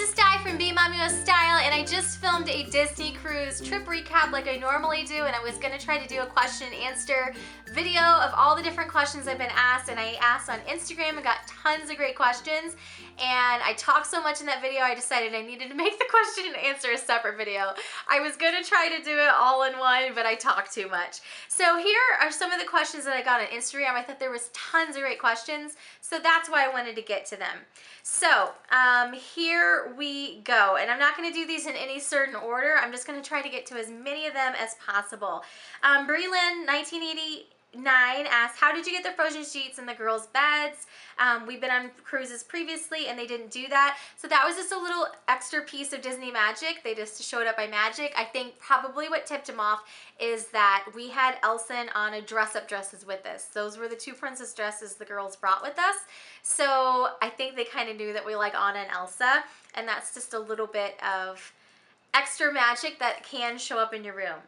it's Di from Be Mommy with Style, and I just filmed a Disney cruise trip recap like I normally do, and I was gonna try to do a question and answer video of all the different questions I've been asked, and I asked on Instagram and got tons of great questions, and I talked so much in that video I decided I needed to make the question and answer a separate video. I was gonna try to do it all in one, but I talked too much. So here are some of the questions that I got on Instagram. I thought there was tons of great questions, so that's why I wanted to get to them. So here we go, and I'm not going to do these in any certain order. I'm just going to try to get to as many of them as possible. Breland 1989 asked, how did you get the frozen sheets in the girls' beds? We've been on cruises previously and they didn't do that. So that was just a little extra piece of Disney magic. They just showed up by magic. I think probably what tipped them off is that we had Elsa and Anna dress-up dresses with us. Those were the two princess dresses the girls brought with us. So I think they kind of knew that we like Anna and Elsa, and that's just a little bit of extra magic that can show up in your room.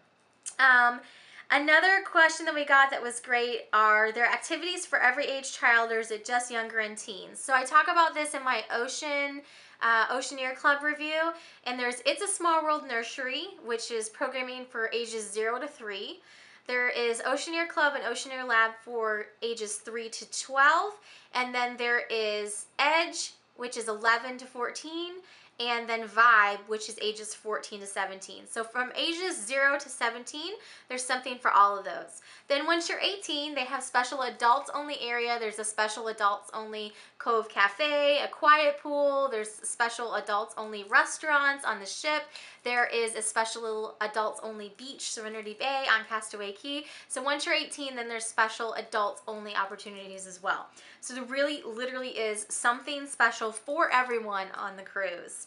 Another question that we got that was great, are there activities for every age child, or is it just younger and teens? So I talk about this in my Oceaneer Club review, and there's It's a Small World Nursery, which is programming for ages 0 to 3. There is Oceaneer Club and Oceaneer Lab for ages 3 to 12, and then there is Edge, which is 11 to 14, and then Vibe, which is ages 14 to 17. So from ages 0 to 17, there's something for all of those. Then once you're 18, they have special adults only area. There's a special adults only Cove Cafe, a quiet pool. There's special adults only restaurants on the ship. There is a special adults only beach, Serenity Bay on Castaway Cay. So once you're 18, then there's special adults only opportunities as well. So there really literally is something special for everyone on the cruise.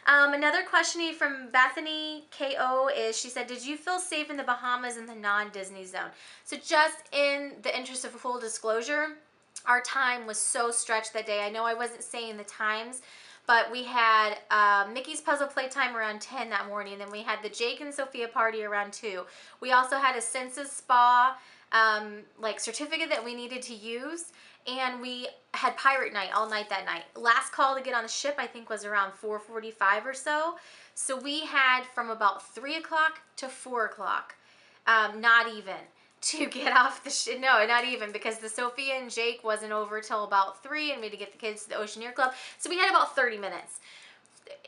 Another question from Bethany KO is, she said, did you feel safe in the Bahamas in the non-Disney zone? So just in the interest of full disclosure, our time was so stretched that day. I know I wasn't saying the times, but we had Mickey's Puzzle Playtime around 10 that morning. Then we had the Jake and Sophia party around 2. We also had a Senses Spa certificate that we needed to use. And we had pirate night all night that night. Last call to get on the ship, I think, was around 4:45 or so. So we had from about 3 o'clock to 4 o'clock, not even, to get off the ship. No, not even, because the Sophia and Jake wasn't over till about 3, and we had to get the kids to the Oceaneer Club. So we had about 30 minutes.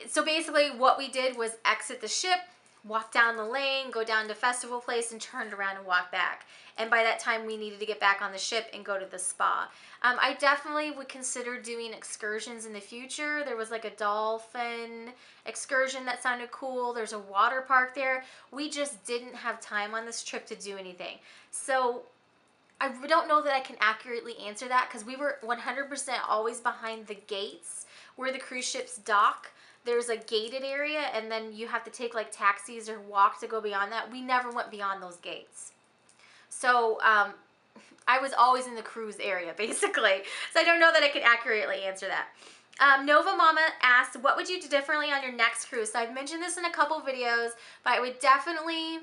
So basically what we did was exit the ship, walk down the lane, go down to Festival Place, and turned around and walk back. And by that time, we needed to get back on the ship and go to the spa. I definitely would consider doing excursions in the future. There was like a dolphin excursion that sounded cool. There's a water park there. We just didn't have time on this trip to do anything. So I don't know that I can accurately answer that, because we were 100% always behind the gates where the cruise ships dock. There's a gated area, and then you have to take like taxis or walk to go beyond that. We never went beyond those gates. So I was always in the cruise area, basically. So I don't know that I can accurately answer that. Nova Mama asked, what would you do differently on your next cruise? So I've mentioned this in a couple videos, but I would definitely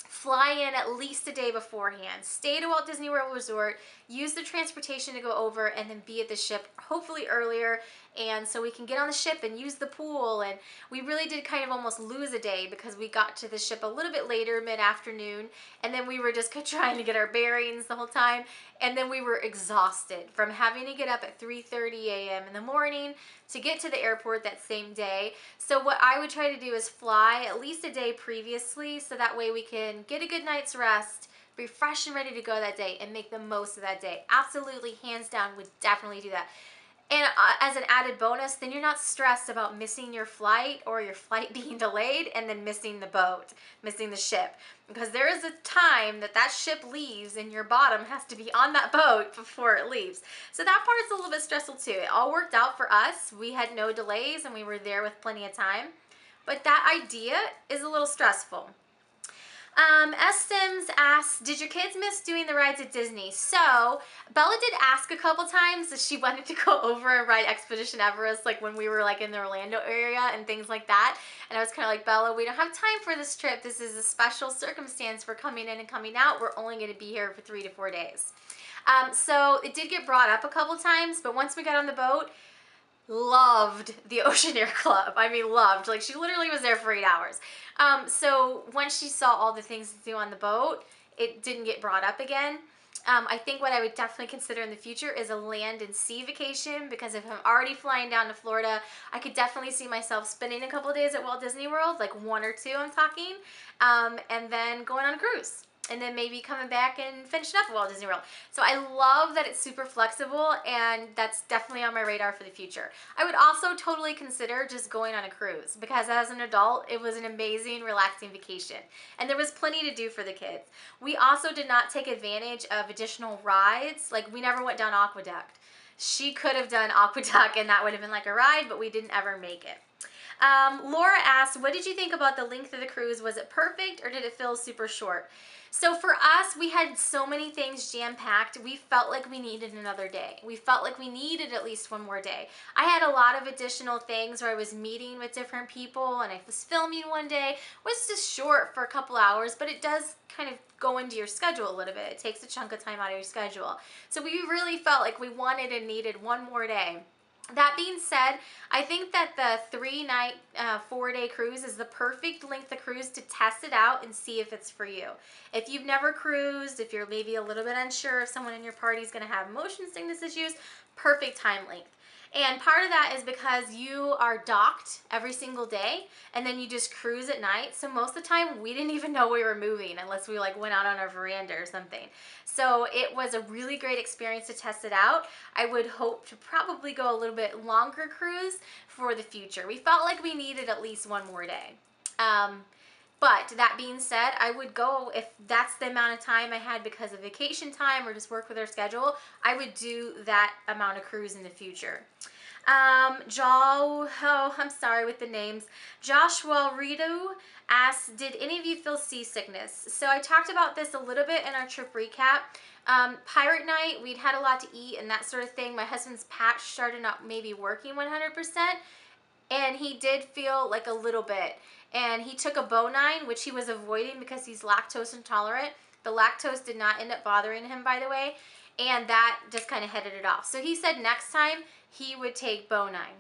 fly in at least a day beforehand. Stay at Walt Disney World Resort, use the transportation to go over, and then be at the ship hopefully earlier, and so we can get on the ship and use the pool. And we really did kind of almost lose a day because we got to the ship a little bit later, mid-afternoon, and then we were just trying to get our bearings the whole time, and then we were exhausted from having to get up at 3:30 a.m. in the morning to get to the airport that same day. So what I would try to do is fly at least a day previously, so that way we can get a good night's rest, be fresh and ready to go that day, and make the most of that day. Absolutely, hands down, would definitely do that. And as an added bonus, then you're not stressed about missing your flight or your flight being delayed and then missing the boat, missing the ship. Because there is a time that that ship leaves and your bottom has to be on that boat before it leaves. So that part's a little bit stressful too. It all worked out for us. We had no delays and we were there with plenty of time. But that idea is a little stressful. S. Sims asks, did your kids miss doing the rides at Disney? So Bella did ask a couple times that she wanted to go over and ride Expedition Everest, like when we were like in the Orlando area and things like that. And I was kind of like, Bella, we don't have time for this trip. This is a special circumstance for coming in and coming out. We're only going to be here for 3 to 4 days. So it did get brought up a couple times, but once we got on the boat, loved the Oceaneer Club. I mean, loved. Like, she literally was there for 8 hours. So once she saw all the things to do on the boat, it didn't get brought up again. I think what I would definitely consider in the future is a land and sea vacation, because if I'm already flying down to Florida, I could definitely see myself spending a couple of days at Walt Disney World, like 1 or 2 I'm talking, and then going on a cruise. And then maybe coming back and finishing up at Walt Disney World. So I love that it's super flexible, and that's definitely on my radar for the future. I would also totally consider just going on a cruise, because as an adult, it was an amazing, relaxing vacation. And there was plenty to do for the kids. We also did not take advantage of additional rides. Like, we never went down Aqueduct. She could have done Aqueduct, and that would have been like a ride, but we didn't ever make it. Laura asked, what did you think about the length of the cruise? Was it perfect, or did it feel super short? So for us, we had so many things jam-packed. We felt like we needed another day. We felt like we needed at least one more day. I had a lot of additional things where I was meeting with different people, and I was filming one day. It was just short for a couple hours, but it does kind of go into your schedule a little bit. It takes a chunk of time out of your schedule. So we really felt like we wanted and needed one more day. That being said, I think that the 3-night, 4-day cruise is the perfect length of cruise to test it out and see if it's for you. If you've never cruised, if you're maybe a little bit unsure if someone in your party is going to have motion sickness issues, perfect time length. And part of that is because you are docked every single day, and then you just cruise at night. So most of the time we didn't even know we were moving unless we like went out on our veranda or something. So it was a really great experience to test it out. I would hope to probably go a little bit longer cruise for the future. We felt like we needed at least one more day. But that being said, I would go if that's the amount of time I had because of vacation time or just work with our schedule. I would do that amount of cruise in the future. I'm sorry with the names. Joshua Rido asked, did any of you feel seasickness? So I talked about this a little bit in our trip recap. Pirate night, we'd had a lot to eat and that sort of thing. My husband's patch started not maybe working 100%, and he did feel like a little bit. And he took a Bonine, which he was avoiding because he's lactose intolerant. The lactose did not end up bothering him, by the way, and that just kind of headed it off. So he said next time he would take Bonine.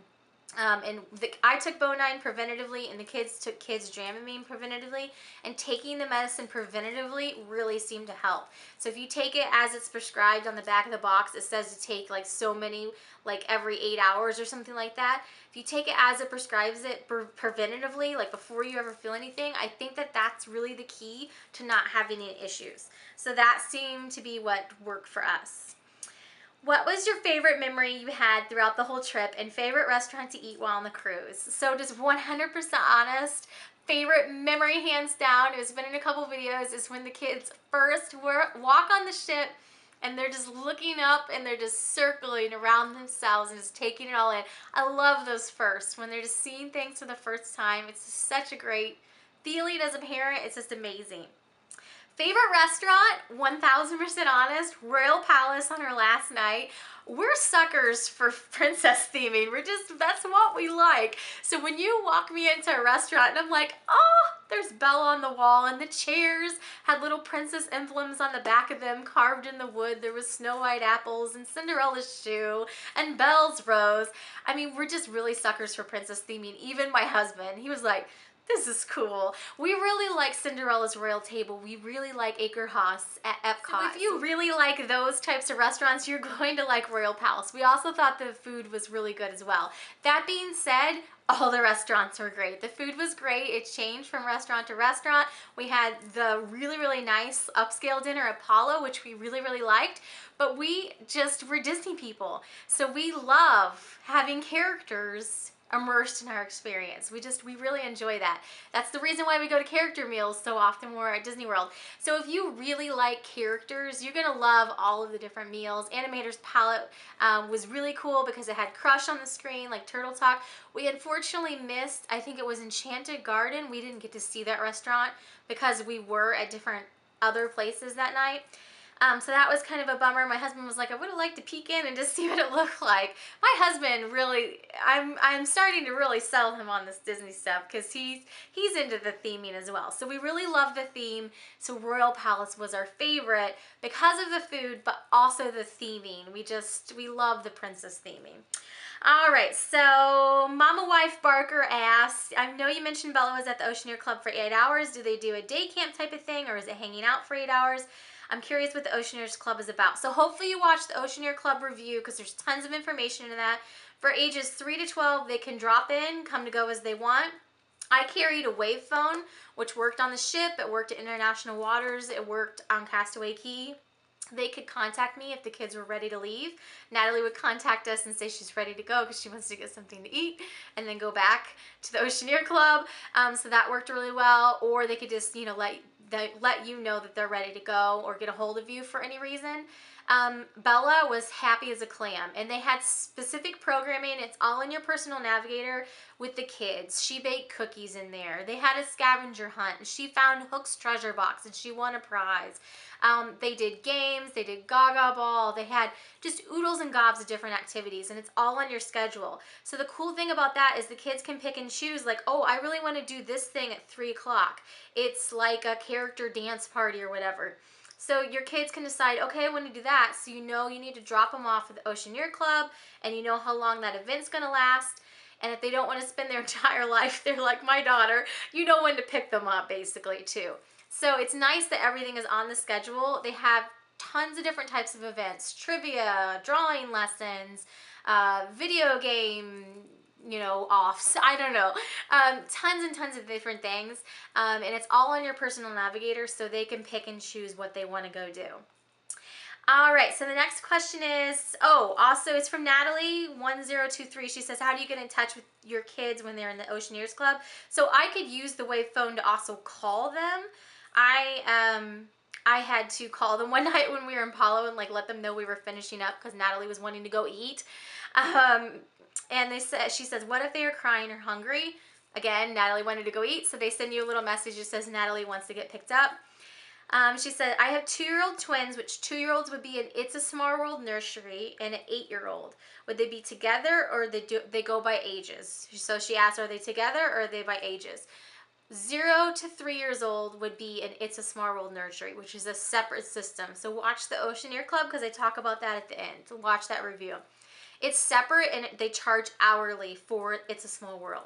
I took Bonine preventatively, and the kids took Kids Dramamine preventatively, and taking the medicine preventatively really seemed to help. So if you take it as it's prescribed on the back of the box, it says to take like so many, like every 8 hours or something like that. If you take it as it prescribes it preventatively, like before you ever feel anything, I think that that's really the key to not having any issues. So that seemed to be what worked for us. What was your favorite memory you had throughout the whole trip, and favorite restaurant to eat while on the cruise? So just 100% honest, favorite memory hands down, it's been in a couple videos, is when the kids first walk on the ship and they're just looking up and they're just circling around themselves and just taking it all in. I love those first, when they're just seeing things for the first time. It's just such a great feeling as a parent. It's just amazing. Favorite restaurant, 1000% honest, Royal Palace on our last night. We're suckers for princess theming. That's what we like. So when you walk me into a restaurant and I'm like, oh, there's Belle on the wall, and the chairs had little princess emblems on the back of them carved in the wood. There was Snow White apples and Cinderella's shoe and Belle's rose. I mean, we're just really suckers for princess theming. Even my husband, he was like, this is cool. We really like Cinderella's Royal Table. We really like Acre Haus at Epcot. So if you really like those types of restaurants, you're going to like Royal Palace. We also thought the food was really good as well. That being said, all the restaurants were great. The food was great. It changed from restaurant to restaurant. We had the really, really nice upscale dinner at Apollo, which we really, really liked. But we just were Disney people. So we love having characters immersed in our experience. We really enjoy that. That's the reason why we go to character meals so often when we're at Disney World. So if you really like characters, you're gonna love all of the different meals. Animator's Palette was really cool because it had Crush on the screen, like Turtle Talk. We unfortunately missed, I think it was Enchanted Garden. We didn't get to see that restaurant because we were at different other places that night. So that was kind of a bummer. My husband was like, I would have liked to peek in and just see what it looked like. My husband really, I'm starting to really sell him on this Disney stuff because he's into the theming as well. So we really love the theme. So Royal Palace was our favorite because of the food, but also the theming. We love the princess theming. All right, so Mama Wife Barker asked, I know you mentioned Bella was at the Oceaneer Club for 8 hours. Do they do a day camp type of thing, or is it hanging out for 8 hours? I'm curious what the Oceaneers Club is about. So hopefully you watch the Oceaneer Club review because there's tons of information in that. For ages 3 to 12, they can drop in, come to go as they want. I carried a wave phone, which worked on the ship. It worked at international waters. It worked on Castaway Cay. They could contact me if the kids were ready to leave. Natalie would contact us and say she's ready to go because she wants to get something to eat and then go back to the Oceaneer Club. So that worked really well. Or they could just, let you know that they're ready to go or get a hold of you for any reason. Bella was happy as a clam, and they had specific programming. It's all in your personal navigator with the kids. She baked cookies in there. They had a scavenger hunt, and she found Hook's treasure box, and she won a prize. They did games. They did Gaga Ball. They had just oodles and gobs of different activities, and it's all on your schedule. So the cool thing about that is the kids can pick and choose, like, oh, I really want to do this thing at 3 o'clock. It's like a character dance party or whatever. So your kids can decide, okay, I want to do that. So you know you need to drop them off at the Oceaneer Club, and you know how long that event's going to last. And if they don't want to spend their entire life there like my daughter, you know when to pick them up basically too. So it's nice that everything is on the schedule. They have tons of different types of events, trivia, drawing lessons, video game, offs, I don't know, tons and tons of different things, and it's all on your personal navigator, so they can pick and choose what they want to go do. All right, so the next question is, also it's from Natalie 1023. She says, how do you get in touch with your kids when they're in the Oceaneers Club? So I could use the wave phone to also call them. I had to call them one night when we were in Palo and let them know we were finishing up because Natalie was wanting to go eat. And she says, what if they are crying or hungry? Again, Natalie wanted to go eat, so they send you a little message that says Natalie wants to get picked up. She said, I have 2-year-old twins, which 2-year-olds would be in It's a Small World Nursery, and an 8-year-old. Would they be together, or they go by ages? So she asked, are they together, or are they by ages? 0 to 3 years old would be in It's a Small World Nursery, which is a separate system. So watch the Oceaneer Club because I talk about that at the end. So watch that review. It's separate, and they charge hourly for It's a Small World.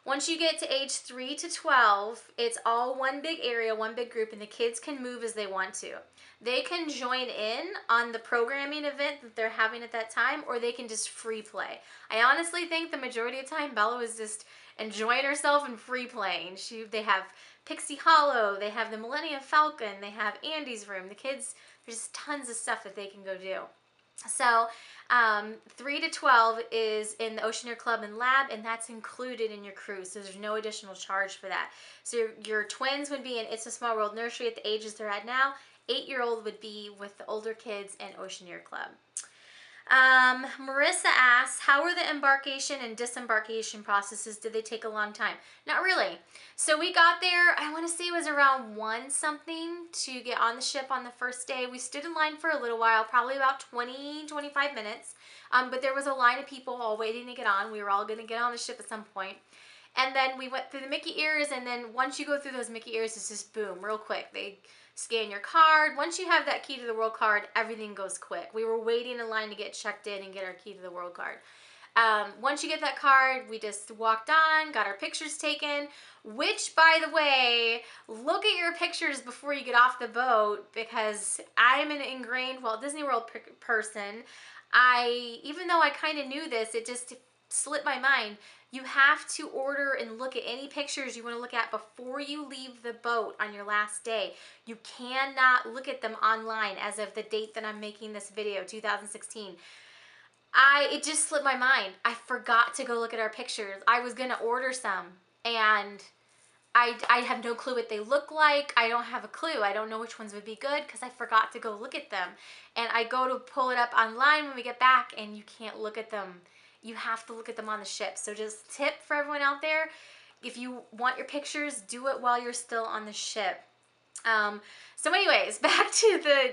Once you get to age 3 to 12, it's all one big area, one big group, and the kids can move as they want to. They can join in on the programming event that they're having at that time, or they can just free play. I honestly think the majority of the time Bella was just enjoying herself and free playing. They have Pixie Hollow, they have the Millennium Falcon, they have Andy's Room. The kids, there's just tons of stuff that they can go do. So 3 to 12 is in the Oceaneer Club and Lab, and that's included in your cruise, so there's no additional charge for that. So your twins would be in It's a Small World Nursery at the ages they're at now. 8-year-old would be with the older kids and Oceaneer Club. Marissa asks, how were the embarkation and disembarkation processes? Did they take a long time? Not really. So we got there, I want to say it was around 1 something to get on the ship on the first day. We stood in line for a little while, probably about 20-25 minutes. But there was a line of people all waiting to get on. We were all going to get on the ship at some point. And then we went through the Mickey ears, and then once you go through those Mickey ears, it's just boom, real quick. They scan your card. Once you have that Key to the World card, everything goes quick. We were waiting in line to get checked in and get our Key to the World card. Once you get that card, we just walked on, got our pictures taken, which, by the way, look at your pictures before you get off the boat, because I'm an ingrained Walt Disney World person. Even though I kind of knew this, it just slipped my mind. You have to order and look at any pictures you want to look at before you leave the boat on your last day. You cannot look at them online as of the date that I'm making this video, 2016. It just slipped my mind. I forgot to go look at our pictures. I was going to order some, and I have no clue what they look like. I don't have a clue. I don't know which ones would be good because I forgot to go look at them. And I go to pull it up online when we get back, and you can't look at them. You have to look at them on the ship. So just tip for everyone out there, if you want your pictures, do it while you're still on the ship. So anyways, back to the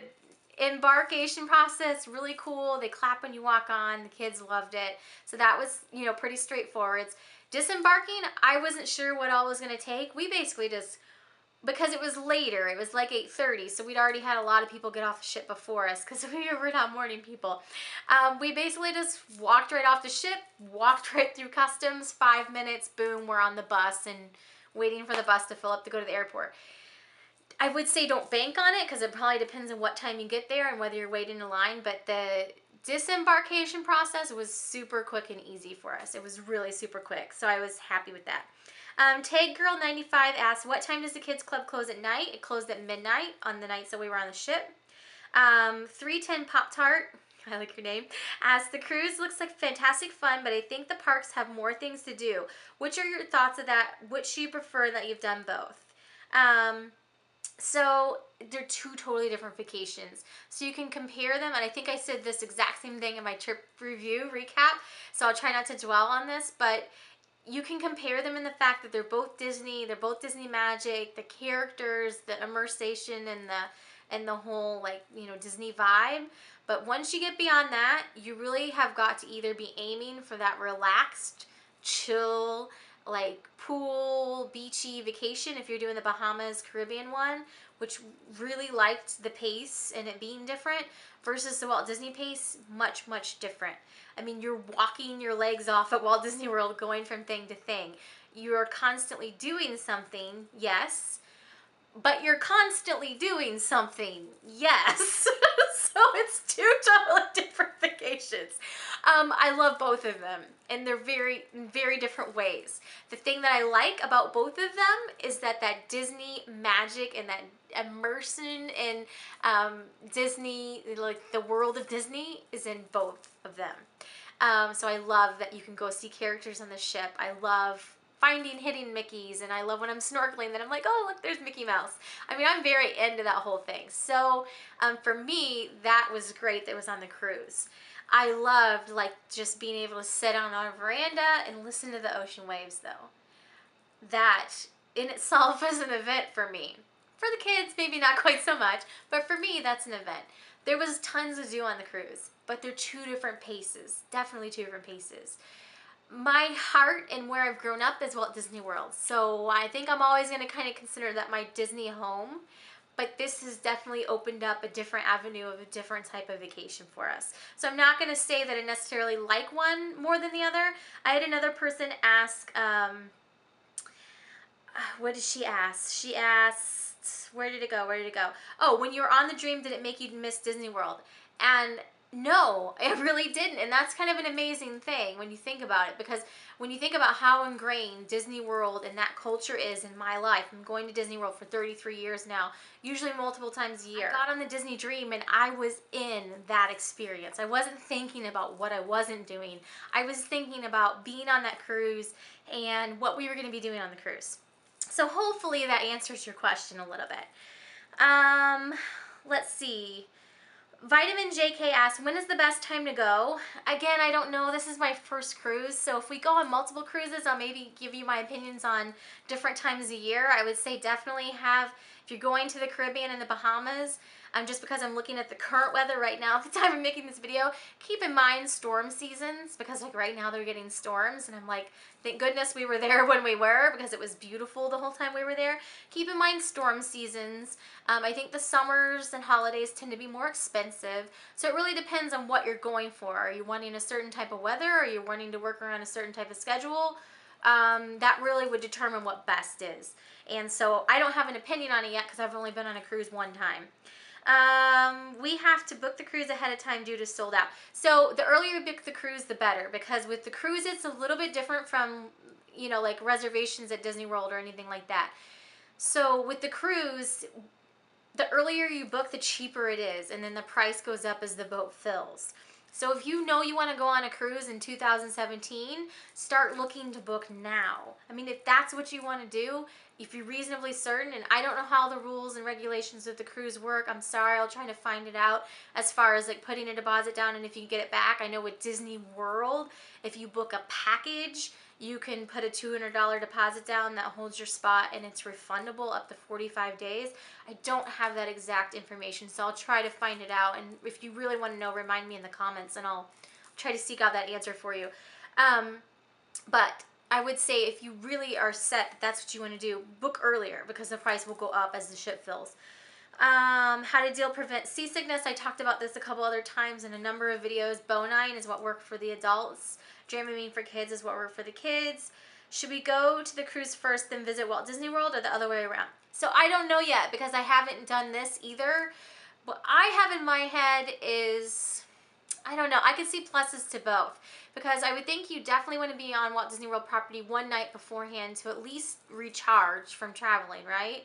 embarkation process, really cool. They clap when you walk on. The kids loved it. So that was, you know, pretty straightforward. Disembarking, I wasn't sure what all was going to take. We basically just, because it was later, it was like 8:30, so we'd already had a lot of people get off the ship before us because we were not morning people. We basically just walked right off the ship, walked right through customs, 5 minutes, boom, we're on the bus and waiting for the bus to fill up to go to the airport. I would say don't bank on it because it probably depends on what time you get there and whether you're waiting in line, but the disembarkation process was super quick and easy for us. It was really super quick, so I was happy with that. Tag Girl 95 asked, what time does the kids club close at night? It closed at midnight on the nights that we were on the ship. 310 Pop Tart, I like your name, asked, the cruise looks like fantastic fun, but I think the parks have more things to do. Which are your thoughts of that? Which do you prefer that you've done both? So they're two totally different vacations. So you can compare them, and I think I said this exact same thing in my trip review recap, so I'll try not to dwell on this, but you can compare them in the fact that they're both Disney magic, the characters, the immersion, and the whole, like, you know, Disney vibe. But once you get beyond that, you really have got to either be aiming for that relaxed, chill, like pool, beachy vacation if you're doing the Bahamas, Caribbean one, which really liked the pace and it being different, versus the Walt Disney pace, much, much different. I mean, you're walking your legs off at Walt Disney World going from thing to thing. You're constantly doing something, yes, but you're constantly doing something, yes. So it's two totally different vacations. I love both of them, and they're very, very different ways. The thing that I like about both of them is that Disney magic and that immersion in Disney, like the world of Disney, is in both of them. So I love that you can go see characters on the ship. I love finding hidden Mickeys, and I love when I'm snorkeling that I'm like, oh, look, there's Mickey Mouse. I mean, I'm very into that whole thing. So for me, that was great that it was on the cruise. I loved, like, just being able to sit on a veranda and listen to the ocean waves, though. That in itself is an event for me. For the kids, maybe not quite so much, but for me, that's an event. There was tons to do on the cruise, but they're two different paces, definitely two different paces. My heart and where I've grown up is Walt Disney World, so I think I'm always going to kind of consider that my Disney home, but this has definitely opened up a different avenue of a different type of vacation for us. So I'm not going to say that I necessarily like one more than the other. I had another person ask, what did she ask? She asked, where did it go? Oh, when you were on the Dream, did it make you miss Disney World? And no, it really didn't. And that's kind of an amazing thing when you think about it, because when you think about how ingrained Disney World and that culture is in my life, I'm going to Disney World for 33 years now, usually multiple times a year. I got on the Disney Dream and I was in that experience. I wasn't thinking about what I wasn't doing. I was thinking about being on that cruise and what we were going to be doing on the cruise. So hopefully that answers your question a little bit. Let's see. Vitamin JK asked, when is the best time to go? Again, I don't know. This is my first cruise, so if we go on multiple cruises, I'll maybe give you my opinions on different times a year. I would say definitely have, if you're going to the Caribbean and the Bahamas, just because I'm looking at the current weather right now at the time I'm making this video, keep in mind storm seasons, because like right now they're getting storms, and I'm like, thank goodness we were there when we were, because it was beautiful the whole time we were there. Keep in mind storm seasons. I think the summers and holidays tend to be more expensive, so it really depends on what you're going for. Are you wanting a certain type of weather? Are you wanting to work around a certain type of schedule? That really would determine what best is. And so I don't have an opinion on it yet because I've only been on a cruise one time. We have to book the cruise ahead of time due to sold out. So the earlier you book the cruise, the better, because with the cruise, it's a little bit different from, you know, like reservations at Disney World or anything like that. So with the cruise, the earlier you book, the cheaper it is, and then the price goes up as the boat fills. So if you know you want to go on a cruise in 2017, start looking to book now. I mean, if that's what you want to do, if you're reasonably certain, and I don't know how the rules and regulations of the cruise work, I'm sorry, I'll try to find it out as far as like putting a deposit down and if you get it back. I know with Disney World, if you book a package, you can put a $200 deposit down that holds your spot, and it's refundable up to 45 days. I don't have that exact information, so I'll try to find it out. And if you really want to know, remind me in the comments, and I'll try to seek out that answer for you. But I would say if you really are set, that's what you want to do, book earlier, because the price will go up as the ship fills. How to prevent seasickness. I talked about this a couple other times in a number of videos. Bonine is what worked for the adults. Dramamine for kids is what worked for the kids. Should we go to the cruise first, then visit Walt Disney World, or the other way around? So I don't know yet, because I haven't done this either. What I have in my head is, I don't know, I can see pluses to both, because I would think you definitely want to be on Walt Disney World property one night beforehand to at least recharge from traveling, right?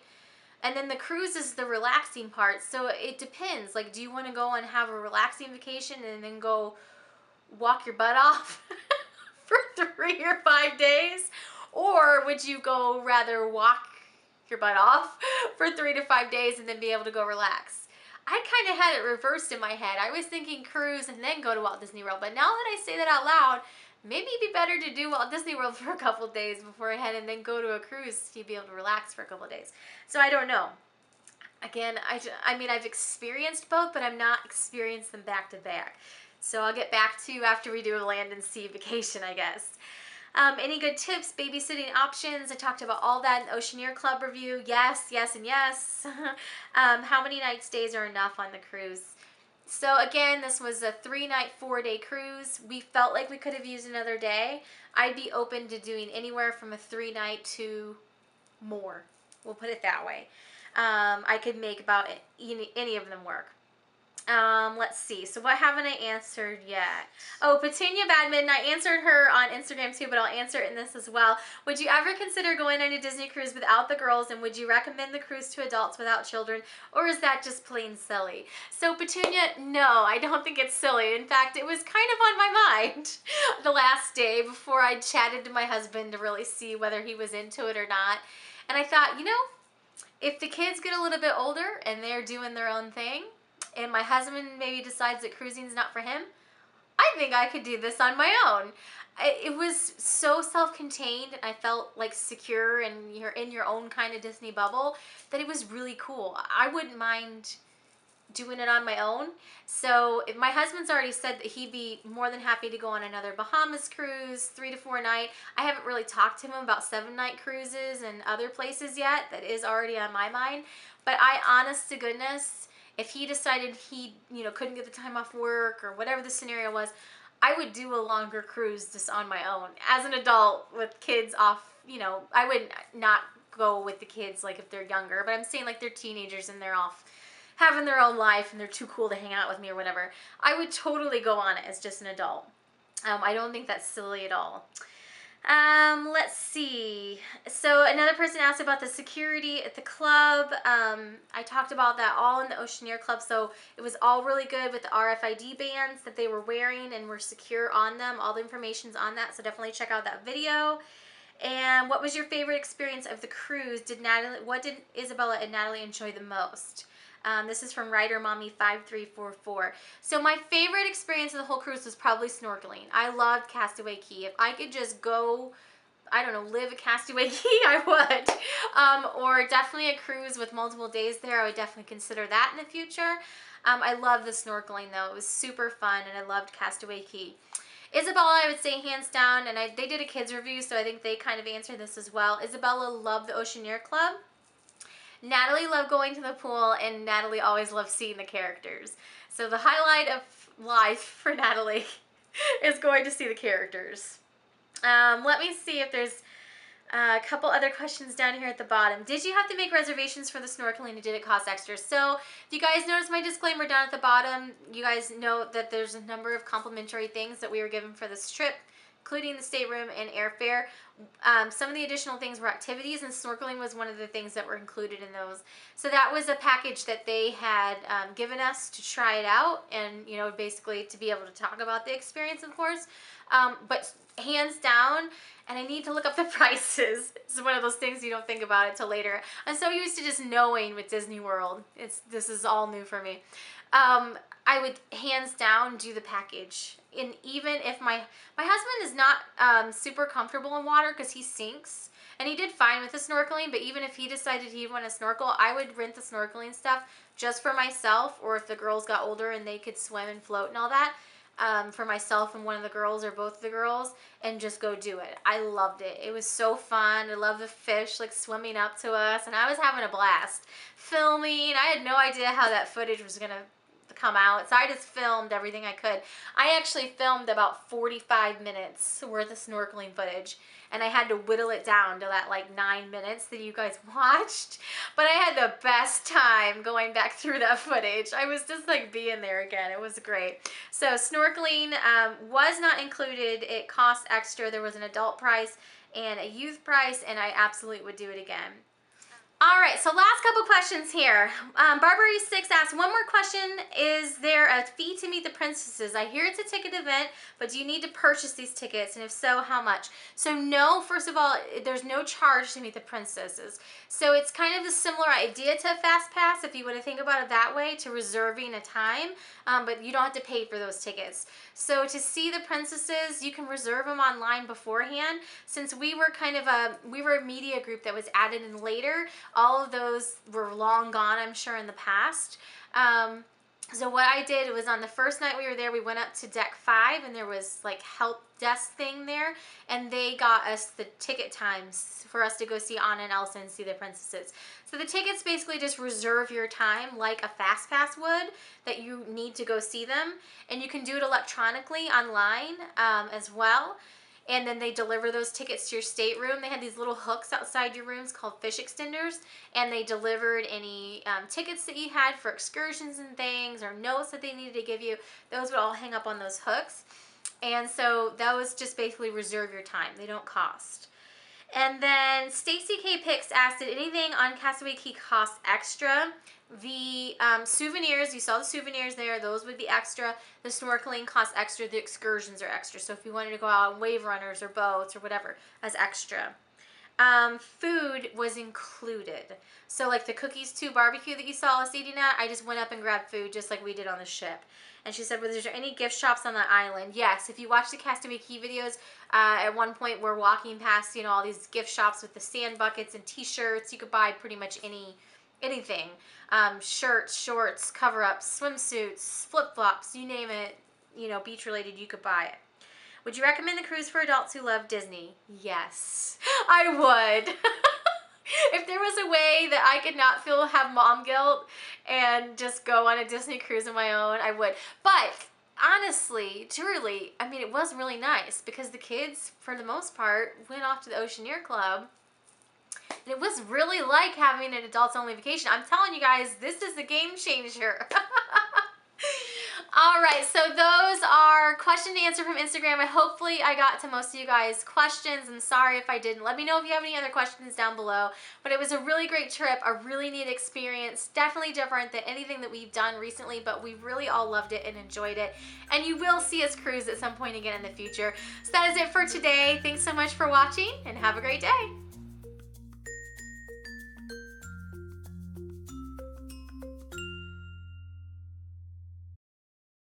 And then the cruise is the relaxing part, so it depends. Like, do you want to go and have a relaxing vacation and then go walk your butt off for 3 or 5 days? Or would you go rather walk your butt off for 3 to 5 days and then be able to go relax? I kind of had it reversed in my head. I was thinking cruise and then go to Walt Disney World, but now that I say that out loud, maybe it'd be better to do Walt Disney World for a couple days beforehand and then go to a cruise to be able to relax for a couple days. So I don't know. Again, I mean, I've experienced both, but I've not experienced them back to back. So I'll get back to you after we do a land and sea vacation, I guess. Any good tips, babysitting options? I talked about all that in the Oceaneer Club review. Yes, yes, and yes. How many night stays are enough on the cruise? So again, this was a 3-night, 4-day cruise. We felt like we could have used another day. I'd be open to doing anywhere from a 3-night to more. We'll put it that way. I could make about any of them work. Let's see. So what haven't I answered yet? Oh, Petunia Badminton. I answered her on Instagram too, but I'll answer it in this as well. Would you ever consider going on a Disney cruise without the girls, and would you recommend the cruise to adults without children, or is that just plain silly? So Petunia, no, I don't think it's silly. In fact, it was kind of on my mind the last day before I chatted to my husband to really see whether he was into it or not. And I thought, you know, if the kids get a little bit older and they're doing their own thing, and my husband maybe decides that cruising's not for him, I think I could do this on my own. It was so self-contained, and I felt like secure, and you're in your own kind of Disney bubble, that it was really cool. I wouldn't mind doing it on my own. So if my husband's already said that he'd be more than happy to go on another Bahamas cruise, 3 to 4 night. I haven't really talked to him about 7-night cruises and other places yet. That is already on my mind. But honest to goodness, if he decided he, couldn't get the time off work or whatever the scenario was, I would do a longer cruise just on my own. As an adult with kids off, I would not go with the kids like if they're younger, but I'm saying like they're teenagers and they're off having their own life and they're too cool to hang out with me or whatever. I would totally go on it as just an adult. I don't think that's silly at all. Let's see. So another person asked about the security at the club. I talked about that all in the Oceaneer Club. So it was all really good with the RFID bands that they were wearing and were secure on them. All the information's on that, so definitely check out that video. And what was your favorite experience of the cruise? What did Isabella and Natalie enjoy the most? This is from Rider Mommy 5344. So my favorite experience of the whole cruise was probably snorkeling. I loved Castaway Cay. If I could just go, I don't know, live at Castaway Cay, I would. Or definitely a cruise with multiple days there. I would definitely consider that in the future. I love the snorkeling though. It was super fun, and I loved Castaway Cay. Isabella, I would say hands down, and they did a kids review, so I think they kind of answered this as well. Isabella loved the Oceaneer Club. Natalie loved going to the pool, and Natalie always loved seeing the characters. So the highlight of life for Natalie is going to see the characters. Let me see if there's a couple other questions down here at the bottom. Did you have to make reservations for the snorkeling, and did it cost extra? So if you guys notice my disclaimer down at the bottom, you guys know that there's a number of complimentary things that we were given for this trip, including the stateroom and airfare. Some of the additional things were activities, and snorkeling was one of the things that were included in those. So that was a package that they had given us to try it out, and basically to be able to talk about the experience, of course. But hands down, and I need to look up the prices. It's one of those things you don't think about it till later. I'm so used to just knowing with Disney World. This is all new for me. I would hands down do the package. And even if my husband is not super comfortable in water because he sinks, and he did fine with the snorkeling, but even if he decided he'd want to snorkel, I would rent the snorkeling stuff just for myself, or if the girls got older and they could swim and float and all that, for myself and one of the girls or both of the girls, and just go do it. I loved it. It was so fun. I love the fish like swimming up to us, and I was having a blast filming. I had no idea how that footage was gonna come out, so I just filmed everything I could. I actually filmed about 45 minutes worth of snorkeling footage, and I had to whittle it down to that like 9 minutes that you guys watched, but I had the best time going back through that footage. I was just like being there again. It was great. So snorkeling was not included. It cost extra. There was an adult price and a youth price, and I absolutely would do it again. All right, so last couple questions here. Barbary6 asked, one more question. Is there a fee to meet the princesses? I hear it's a ticket event, but do you need to purchase these tickets? And if so, how much? So no, first of all, there's no charge to meet the princesses. So it's kind of a similar idea to a fast pass, if you want to think about it that way, to reserving a time, but you don't have to pay for those tickets. So to see the princesses, you can reserve them online beforehand. Since we were a media group that was added in later, all of those were long gone, I'm sure, in the past. So what I did was on the first night we were there, we went up to deck 5, and there was like help desk thing there, and they got us the ticket times for us to go see Anna and Elsa and see the princesses. So the tickets basically just reserve your time like a fast pass would, that you need to go see them, and you can do it electronically online as well. And then they deliver those tickets to your stateroom. They had these little hooks outside your rooms called fish extenders, and they delivered any tickets that you had for excursions and things, or notes that they needed to give you. Those would all hang up on those hooks. And so those just basically reserve your time. They don't cost. And then Stacy K. Picks asked, did anything on Castaway Cay cost extra? The souvenirs, you saw the souvenirs there, those would be extra. The snorkeling costs extra, the excursions are extra. So if you wanted to go out on wave runners or boats or whatever, that's extra. Food was included. So like the cookies to barbecue that you saw us eating at, I just went up and grabbed food just like we did on the ship. And she said, well, is there any gift shops on the island? Yes, if you watch the Castaway Cay videos, at one point we're walking past, you know, all these gift shops with the sand buckets and t-shirts. You could buy pretty much anything. Shirts, shorts, cover-ups, swimsuits, flip-flops, you name it, you know, beach-related, you could buy it. Would you recommend the cruise for adults who love Disney? Yes, I would. If there was a way that I could not have mom guilt and just go on a Disney cruise on my own, I would. But honestly, truly, I mean, it was really nice because the kids, for the most part, went off to the Oceaneer Club. And it was really like having an adults-only vacation. I'm telling you guys, this is the game changer. All right, so those are question to answer from Instagram. Hopefully I got to most of you guys' questions, and sorry if I didn't. Let me know if you have any other questions down below. But it was a really great trip, a really neat experience, definitely different than anything that we've done recently, but we really all loved it and enjoyed it. And you will see us cruise at some point again in the future. So that is it for today. Thanks so much for watching, and have a great day.